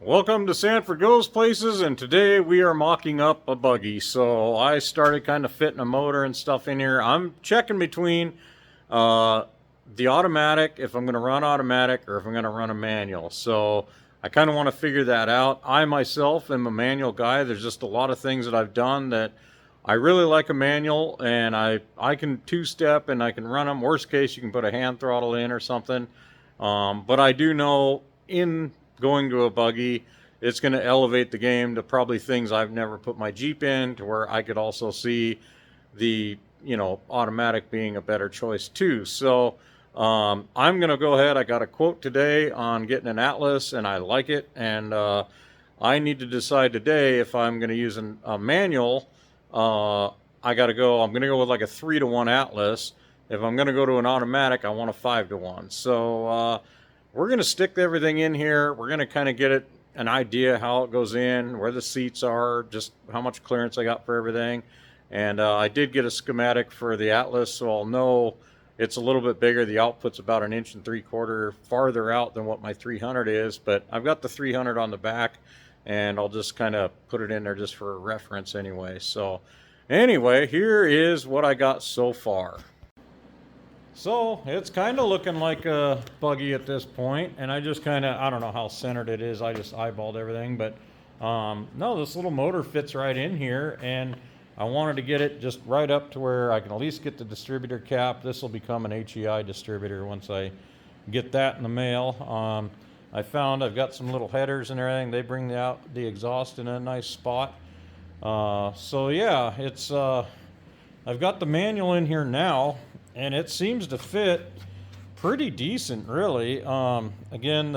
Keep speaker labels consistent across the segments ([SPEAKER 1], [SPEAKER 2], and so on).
[SPEAKER 1] Welcome to Sanford Goes Places, and today we are mocking up a buggy. So I started kind of fitting a motor and stuff in here. I'm checking between uh, the automatic, if I'm going to run automatic, or if I'm going to run a manual. So I kind of want to figure that out. I myself am a manual guy. There's just a lot of things that I've done that I really like a manual, and I can two-step and I can run them. Worst case, you can put a hand throttle in or something. But I do know in going to a buggy, it's going to elevate the game to probably things I've never put my Jeep in, to where I could also see the automatic being a better choice too. So I'm going to go ahead. I got a quote today on getting an Atlas, and I like it. And I need to decide today if I'm going to use a manual. I got to go. I'm going to go with like a 3-to-1 Atlas. If I'm going to go to an automatic, I want a 5-to-1. So we're going to stick everything in here. We're going to kind of get it an idea how it goes in, where the seats are, just how much clearance I got for everything. And I did get a schematic for the Atlas, so I'll know it's a little bit bigger. The output's about 1.75 inches farther out than what my 300 is, but I've got the 300 on the back, and I'll just kind of put it in there just for reference anyway. So anyway, here is what I got so far. So it's kind of looking like a buggy at this point, and I just kind of, I don't know how centered it is. I just eyeballed everything, but no, this little motor fits right in here, and I wanted to get it just right up to where I can at least get the distributor cap. This will become an HEI distributor once I get that in the mail. I found I've got some little headers and everything. They bring out the exhaust in a nice spot. So yeah, it's I've got the manual in here now, and it seems to fit pretty decent, really. Again,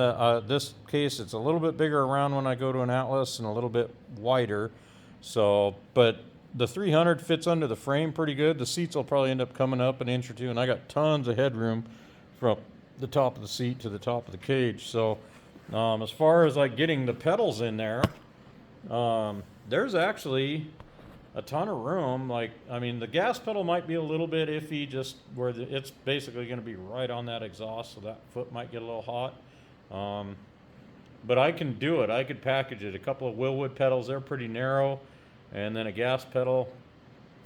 [SPEAKER 1] this case, it's a little bit bigger around when I go to an Atlas and a little bit wider. So, but the 300 fits under the frame pretty good. The seats will probably end up coming up an inch or two, and I got tons of headroom from the top of the seat to the top of the cage. So, as far as like getting the pedals in there, there's actually a ton of room. Like, I mean, the gas pedal might be a little bit iffy, just where it's basically going to be right on that exhaust, so that foot might get a little hot. But I can do it. I could package it. A couple of Willwood pedals, they're pretty narrow, and then a gas pedal,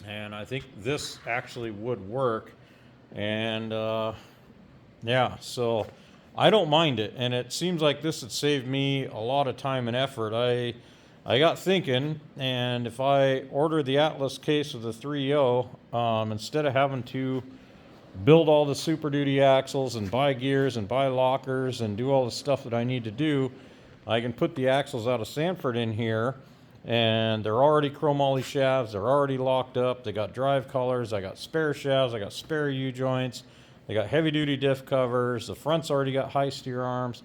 [SPEAKER 1] and I think this actually would work. And yeah, so I don't mind it, and it seems like this would save me a lot of time and effort. I got thinking, and if I order the Atlas case with the 3.0, instead of having to build all the Super Duty axles and buy gears and buy lockers and do all the stuff that I need to do, I can put the axles out of Sanford in here, and they're already chromoly shafts. They're already locked up. They got drive collars. I got spare shafts. I got spare U-joints. They got heavy-duty diff covers. The front's already got high steer arms.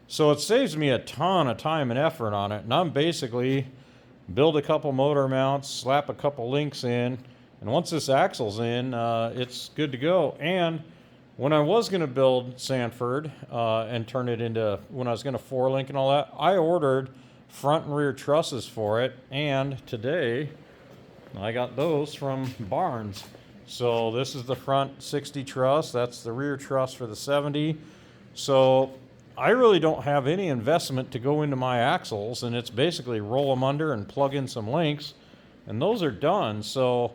[SPEAKER 1] So it saves me a ton of time and effort on it, and I'm basically build a couple motor mounts, slap a couple links in, and once this axle's in, it's good to go. And when I was going to build Sanford and turn it into, when I was going to 4-link and all that, I ordered front and rear trusses for it, and today I got those from Barnes. So this is the front 60 truss, that's the rear truss for the 70. So I really don't have any investment to go into my axles, and it's basically roll them under and plug in some links, and those are done. So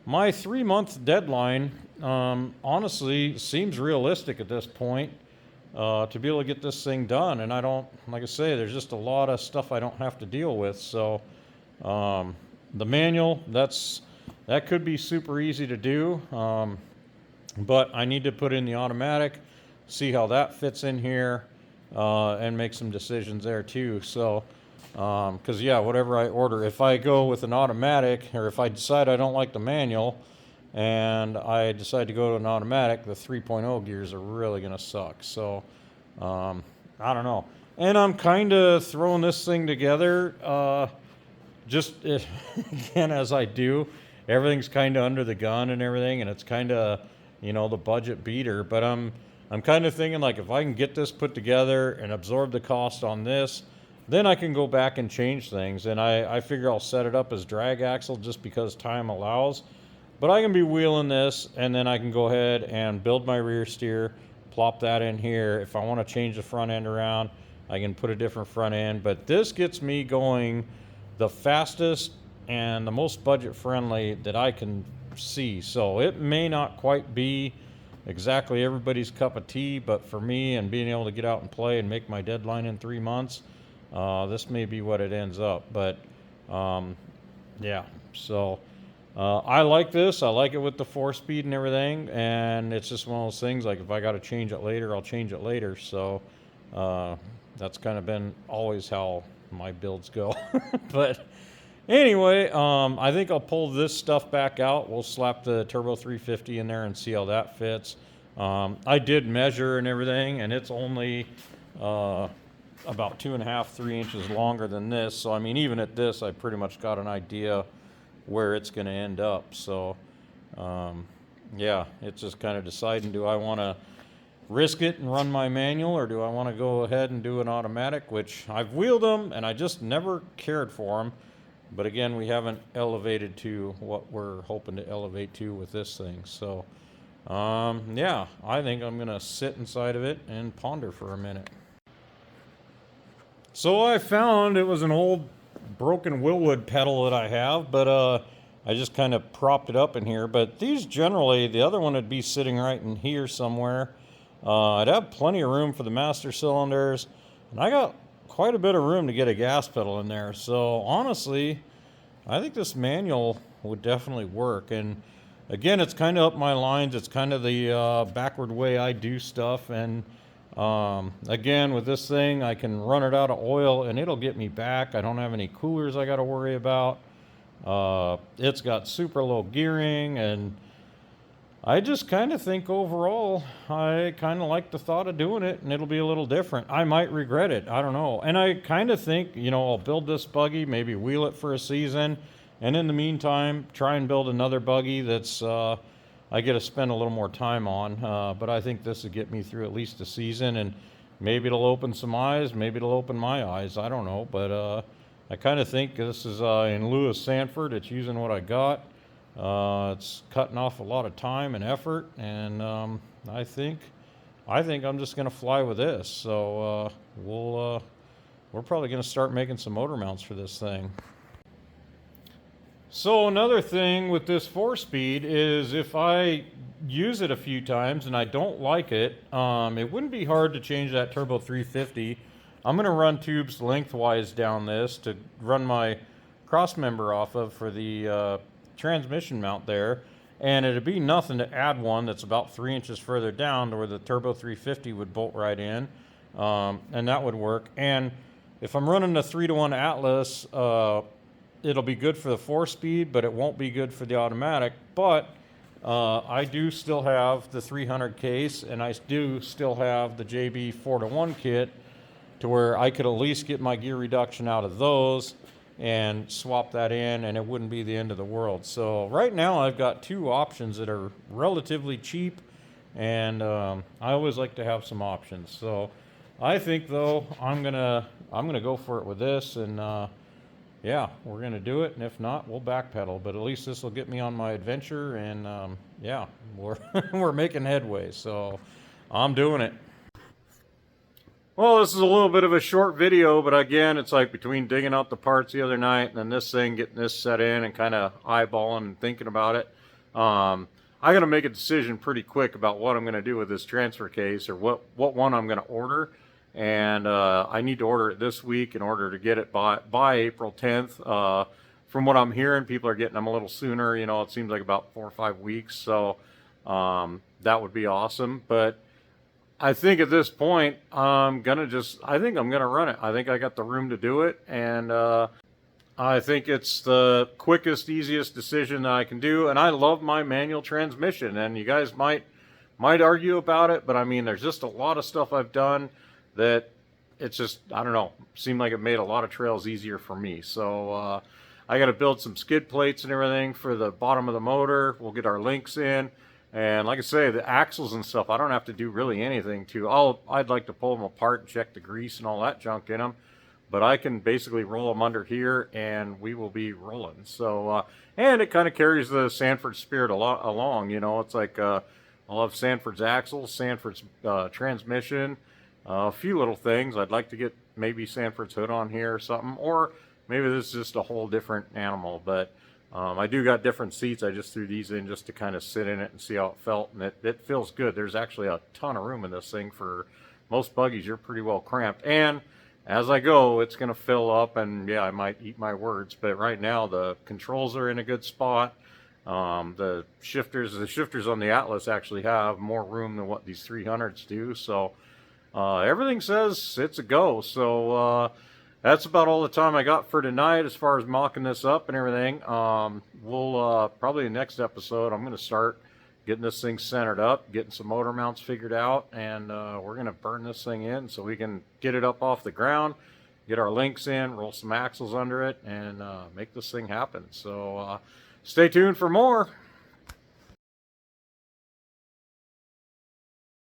[SPEAKER 1] my 3-month deadline honestly seems realistic at this point to be able to get this thing done. And I don't, like I say, there's just a lot of stuff I don't have to deal with. So the manual, that could be super easy to do, but I need to put in the automatic, see how that fits in here, and make some decisions there too. So, because yeah, whatever I order, if I go with an automatic, or if I decide I don't like the manual and I decide to go to an automatic, the 3.0 gears are really going to suck. So, I don't know. And I'm kind of throwing this thing together, just again, as I do. Everything's kind of under the gun and everything, and it's kind of, the budget beater. But I'm kind of thinking, like, if I can get this put together and absorb the cost on this, then I can go back and change things. And I figure I'll set it up as drag axle just because time allows. But I can be wheeling this, and then I can go ahead and build my rear steer, plop that in here. If I want to change the front end around, I can put a different front end. But this gets me going the fastest and the most budget friendly that I can see. So it may not quite be exactly everybody's cup of tea, but for me and being able to get out and play and make my deadline in 3 months, this may be what it ends up. But yeah, so I like this. I like it with the 4-speed and everything, and it's just one of those things, like if I got to change it later, I'll change it later. So that's kind of been always how my builds go. But anyway, I think I'll pull this stuff back out. We'll slap the Turbo 350 in there and see how that fits. I did measure and everything, and it's only about 2.5, 3 inches longer than this. So I mean, even at this, I pretty much got an idea where it's going to end up. So yeah, it's just kind of deciding, do I want to risk it and run my manual, or do I want to go ahead and do an automatic, which I've wheeled them and I just never cared for them. But again, we haven't elevated to what we're hoping to elevate to with this thing. So yeah, I think I'm going to sit inside of it and ponder for a minute. So I found it was an old broken Willwood pedal that I have, but I just kind of propped it up in here. But these generally, the other one would be sitting right in here somewhere. I'd have plenty of room for the master cylinders, and I got quite a bit of room to get a gas pedal in there. So honestly, I think this manual would definitely work. And again, it's kind of up my lines. It's kind of the backward way I do stuff. And again, with this thing, I can run it out of oil and it'll get me back. I don't have any coolers I got to worry about. It's got super low gearing, and I just kind of think overall, I kind of like the thought of doing it, and it'll be a little different. I might regret it. I don't know. And I kind of think, you know, I'll build this buggy, maybe wheel it for a season, and in the meantime, try and build another buggy that's I get to spend a little more time on. But I think this would get me through at least a season, and maybe it'll open some eyes, maybe it'll open my eyes. I don't know. But I kind of think this is in lieu of Sanford. It's using what I got. It's cutting off a lot of time and effort, and I think I'm just going to fly with this. So we're probably going to start making some motor mounts for this thing. So another thing with this 4-speed is if I use it a few times and I don't like it, it wouldn't be hard to change that Turbo 350. I'm going to run tubes lengthwise down this to run my cross member off of for the transmission mount there, and it'd be nothing to add one that's about 3 inches further down to where the Turbo 350 would bolt right in, and that would work. And if I'm running a 3-to-1 Atlas, it'll be good for the 4-speed, but it won't be good for the automatic. But I do still have the 300 case, and I do still have the JB 4-to-1 kit, to where I could at least get my gear reduction out of those and swap that in, and it wouldn't be the end of the world. So right now I've got two options that are relatively cheap, and I always like to have some options. So I think though I'm gonna go for it with this, and yeah, we're gonna do it, and if not, we'll backpedal. But at least this will get me on my adventure, and yeah, we're making headway. So I'm doing it. Well, this is a little bit of a short video, but again, it's like between digging out the parts the other night and then this thing, getting this set in and kind of eyeballing and thinking about it. I got to make a decision pretty quick about what I'm going to do with this transfer case, or what one I'm going to order. And I need to order it this week in order to get it by April 10th. From what I'm hearing, people are getting them a little sooner. You know, it seems like about 4 or 5 weeks. So that would be awesome. But I think at this point, I think I'm gonna run it. I think I got the room to do it, and I think it's the quickest, easiest decision that I can do. And I love my manual transmission, and you guys might argue about it, but I mean, there's just a lot of stuff I've done that it's just, I don't know, seemed like it made a lot of trails easier for me. So I got to build some skid plates and everything for the bottom of the motor. We'll get our links in. And like I say, the axles and stuff, I don't have to do really anything to. I'd like to pull them apart and check the grease and all that junk in them, but I can basically roll them under here and we will be rolling. So, and it kind of carries the Sanford spirit along, you know. It's like I'll have Sanford's axles, Sanford's transmission, A few little things. I'd like to get maybe Sanford's hood on here or something, or maybe this is just a whole different animal. But I do got different seats. I just threw these in just to kind of sit in it and see how it felt, and it feels good. There's actually a ton of room in this thing. For most buggies, you're pretty well cramped, and as I go, it's going to fill up, and yeah, I might eat my words, but right now the controls are in a good spot. The shifters on the Atlas actually have more room than what these 300s do, so everything says it's a go. So that's about all the time I got for tonight as far as mocking this up and everything. We'll probably the next episode, I'm going to start getting this thing centered up, getting some motor mounts figured out, and we're going to burn this thing in so we can get it up off the ground, get our links in, roll some axles under it, and make this thing happen. So stay tuned for more.